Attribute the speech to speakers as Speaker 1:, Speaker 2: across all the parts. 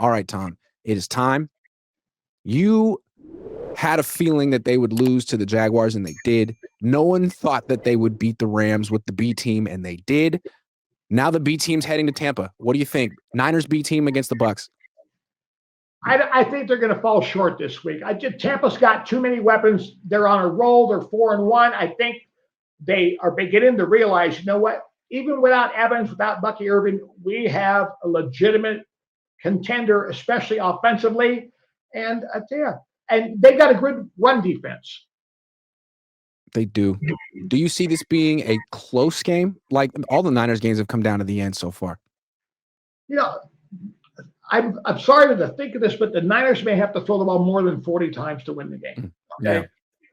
Speaker 1: all right, Tom, it is time. You had a feeling that they would lose to the Jaguars, and they did. No one thought that they would beat the Rams with the B team, and they did. Now the B team's heading to Tampa. What do you think? Niners B team against the Bucs.
Speaker 2: I think they're going to fall short this week. Tampa's got too many weapons. They're on a roll. They're 4-1. I think they are beginning to realize, you know what? Even without Evans, without Bucky Irving, we have a legitimate contender, especially offensively. And and they got a good run defense.
Speaker 1: They do. Do you see this being a close game? Like all the Niners games have come down to the end so far.
Speaker 2: You know, I'm sorry to think of this, but the Niners may have to throw the ball more than 40 times to win the game. Okay.
Speaker 1: Yeah.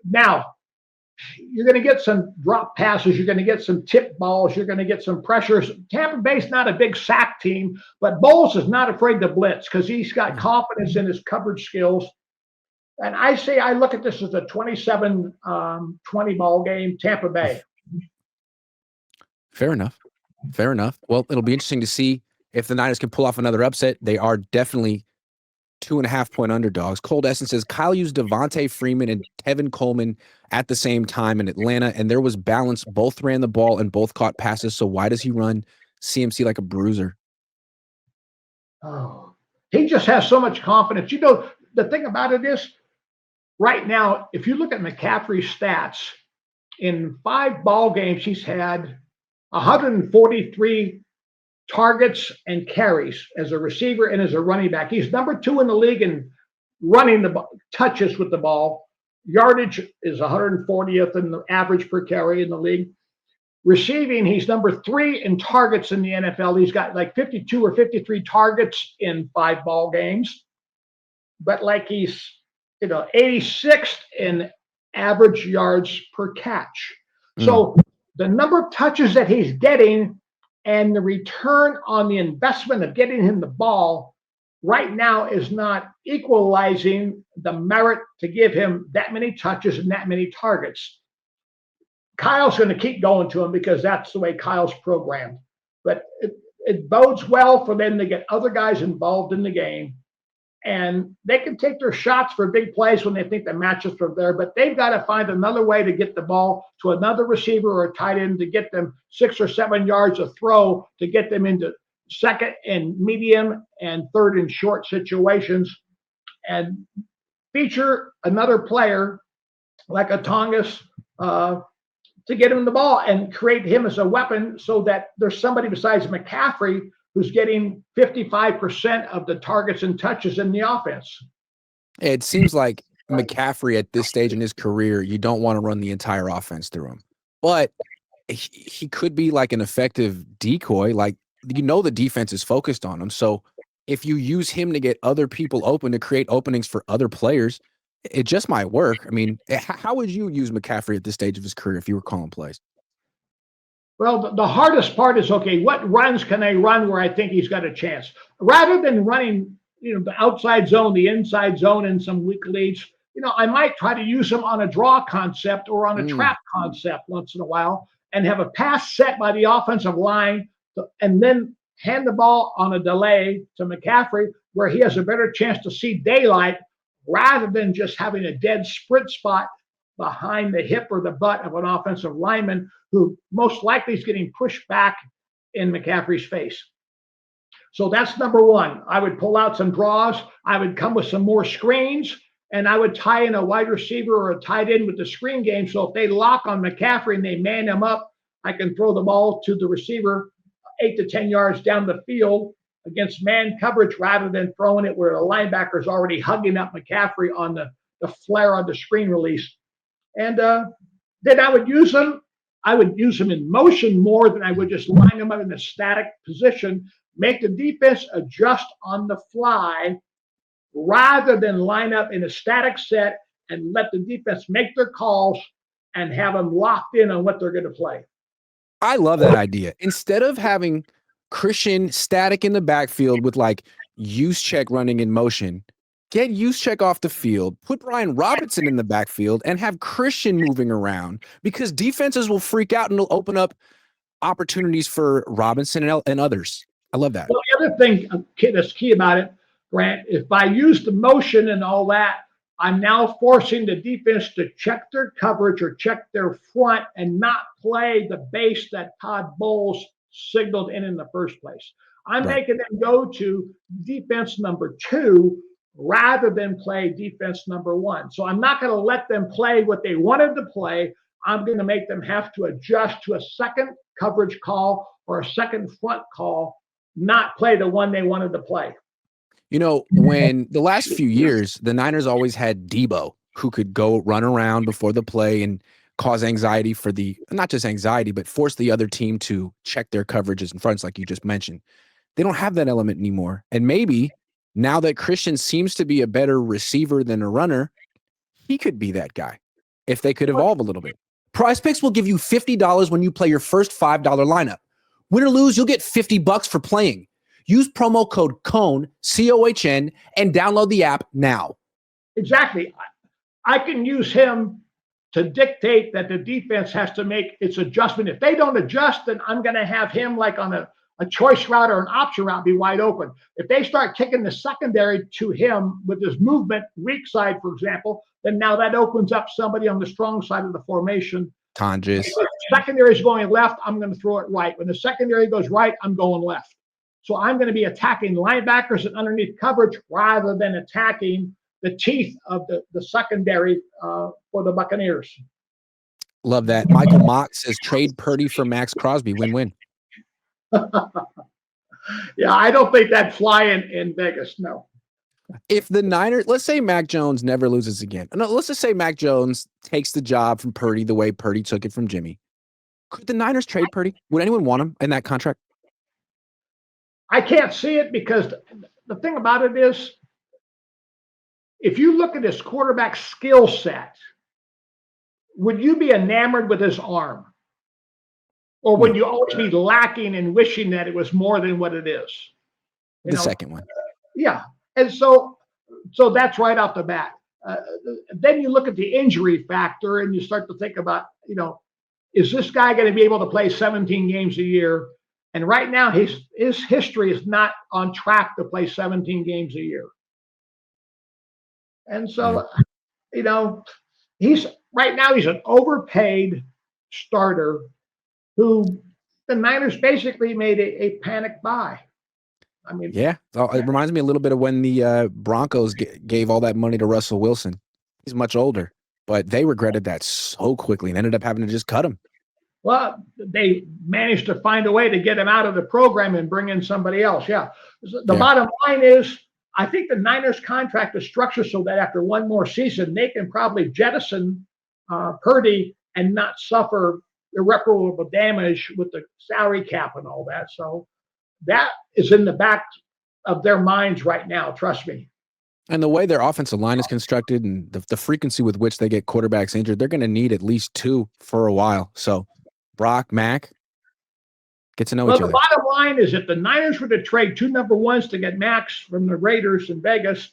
Speaker 2: Now, you're going to get some drop passes. You're going to get some tip balls. You're going to get some pressures. Tampa Bay's not a big sack team, but Bowles is not afraid to blitz because he's got confidence in his coverage skills. And I look at this as a 27-20 ball game, Tampa Bay.
Speaker 1: Fair enough. Well, it'll be interesting to see if the Niners can pull off another upset. They are definitely 2.5-point underdogs. Cold Essence says Kyle used Devontae Freeman and Tevin Coleman at the same time in Atlanta, and there was balance. Both ran the ball and both caught passes. So why does he run CMC like a bruiser?
Speaker 2: Oh, he just has so much confidence. You know, the thing about it is, right now, if you look at McCaffrey's stats, in 5 ball games, he's had 143 targets and carries as a receiver and as a running back. He's number 2 in the league in running the touches with the ball. Yardage is 140th in the average per carry in the league. Receiving, he's number 3 in targets in the NFL. He's got like 52 or 53 targets in 5 ball games. But like he's 86th in average yards per catch. So the number of touches that he's getting and the return on the investment of getting him the ball right now is not equalizing the merit to give him that many touches and that many targets. Kyle's going to keep going to him because that's the way Kyle's programmed. But it bodes well for them to get other guys involved in the game. And they can take their shots for big plays when they think the matchups are there, but they've got to find another way to get the ball to another receiver or a tight end to get them 6 or 7 yards of throw to get them into second and medium and third and short situations, and feature another player like a Tongas to get him the ball and create him as a weapon so that there's somebody besides McCaffrey who's getting 55% of the targets and touches in the offense.
Speaker 1: It seems like McCaffrey at this stage in his career, you don't want to run the entire offense through him. But he could be like an effective decoy. Like, the defense is focused on him. So if you use him to get other people open to create openings for other players, it just might work. I mean, how would you use McCaffrey at this stage of his career if you were calling plays?
Speaker 2: Well, the hardest part is, okay, what runs can I run where I think he's got a chance? Rather than running, the outside zone, the inside zone in some weak leads, I might try to use him on a draw concept or on a trap concept once in a while and have a pass set by the offensive line and then hand the ball on a delay to McCaffrey where he has a better chance to see daylight rather than just having a dead sprint spot behind the hip or the butt of an offensive lineman who most likely is getting pushed back in McCaffrey's face. So that's number one. I would pull out some draws. I would come with some more screens, and I would tie in a wide receiver or a tight end with the screen game. So if they lock on McCaffrey and they man him up, I can throw the ball to the receiver 8 to 10 yards down the field against man coverage rather than throwing it where the linebacker is already hugging up McCaffrey on the flare on the screen release. And then I would use him. I would use him in motion more than I would just line him up in a static position, make the defense adjust on the fly rather than line up in a static set and let the defense make their calls and have them locked in on what they're going to play.
Speaker 1: I love that idea. Instead of having Christian static in the backfield with like use check running in motion, get Juszczyk off the field, put Brian Robinson in the backfield, and have Christian moving around because defenses will freak out and it'll open up opportunities for Robinson and others. I love that.
Speaker 2: Well, the other thing that's key about it, Grant, if I use the motion and all that, I'm now forcing the defense to check their coverage or check their front and not play the base that Todd Bowles signaled in the first place. I'm
Speaker 1: Right.
Speaker 2: making them go to defense number 2 rather than play defense number 1. So I'm not going to let them play what they wanted to play. I'm going to make them have to adjust to a second coverage call or a second front call, not play the one they wanted to play.
Speaker 1: You know, when the last few years, the Niners always had Debo, who could go run around before the play and cause anxiety for not just anxiety, but force the other team to check their coverages and fronts, like you just mentioned. They don't have that element anymore. And maybe now that Christian seems to be a better receiver than a runner, he could be that guy if they could evolve a little bit. Prize Picks will give you $50 when you play your first $5 lineup. Win or lose, you'll get $50 for playing. Use promo code COHN, COHN, and download the app now.
Speaker 2: Exactly. I can use him to dictate that the defense has to make its adjustment. If they don't adjust, then I'm going to have him like on a choice route or an option route be wide open. If they start kicking the secondary to him with his movement, weak side, for example, then now that opens up somebody on the strong side of the formation.
Speaker 1: Tonjes.
Speaker 2: If the secondary is going left, I'm going to throw it right. When the secondary goes right, I'm going left. So I'm going to be attacking linebackers and underneath coverage rather than attacking the teeth of the secondary for the Buccaneers.
Speaker 1: Love that. Michael Mock says trade Purdy for Max Crosby. Win-win.
Speaker 2: Yeah, I don't think that'd fly in Vegas, no.
Speaker 1: If the Niners, let's say Mac Jones never loses again. No, let's just say Mac Jones takes the job from Purdy the way Purdy took it from Jimmy. Could the Niners trade Purdy? Would anyone want him in that contract?
Speaker 2: I can't see it because the thing about it is, if you look at his quarterback skill set, would you be enamored with his arm? Or would you always be lacking and wishing that it was more than what it is?
Speaker 1: The second one.
Speaker 2: Yeah. And so that's right off the bat. Then you look at the injury factor and you start to think about, is this guy going to be able to play 17 games a year? And right now, his history is not on track to play 17 games a year. And so, he's an overpaid starter who the Niners basically made a panic buy. I mean,
Speaker 1: yeah, it reminds me a little bit of when the Broncos gave all that money to Russell Wilson. He's much older, but they regretted that so quickly and ended up having to just cut him.
Speaker 2: Well, they managed to find a way to get him out of the program and bring in somebody else. Yeah. The bottom line is, I think the Niners contract is structured so that after one more season, they can probably jettison Purdy and not suffer irreparable damage with the salary cap and all that. So that is in the back of their minds right now. Trust me.
Speaker 1: And the way their offensive line is constructed and the frequency with which they get quarterbacks injured, they're going to need at least two for a while. So Brock, Mac, get to know each other.
Speaker 2: The bottom line is if the Niners were to trade 2 number ones to get Max from the Raiders in Vegas,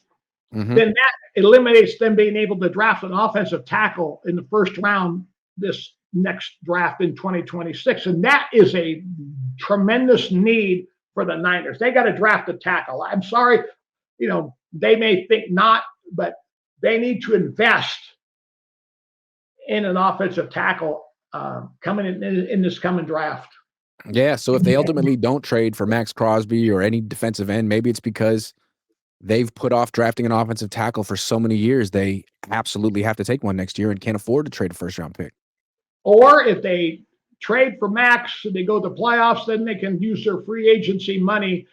Speaker 2: then that eliminates them being able to draft an offensive tackle in the first round this next draft in 2026. And that is a tremendous need for the Niners. They got to draft a tackle. I'm sorry, they may think not, but they need to invest in an offensive tackle coming in this coming draft.
Speaker 1: Yeah, so if they ultimately don't trade for Max Crosby or any defensive end, maybe it's because they've put off drafting an offensive tackle for so many years. They absolutely have to take one next year and can't afford to trade a first-round pick.
Speaker 2: Or if they trade for Max and they go to playoffs, then they can use their free agency money,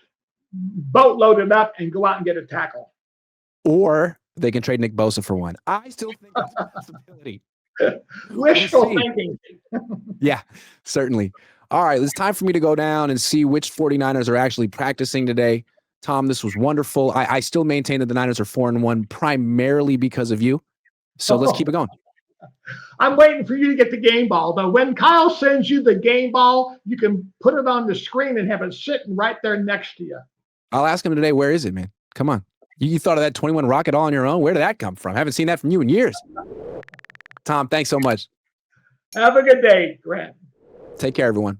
Speaker 2: boatload it up, and go out and get a tackle.
Speaker 1: Or they can trade Nick Bosa for one. I still think that's a possibility.
Speaker 2: Wishful thinking.
Speaker 1: Yeah, certainly. All right, it's time for me to go down and see which 49ers are actually practicing today. Tom, this was wonderful. I still maintain that the Niners are 4-1 primarily because of you. So let's keep it going.
Speaker 2: I'm waiting for you to get the game ball. Though when Kyle sends you the game ball, you can put it on the screen and have it sitting right there next to you.
Speaker 1: I'll ask him today, where is it, man? Come on. You thought of that 21 rocket all on your own? Where did that come from? I haven't seen that from you in years. Tom, thanks so much.
Speaker 2: Have a good day, Grant.
Speaker 1: Take care, everyone.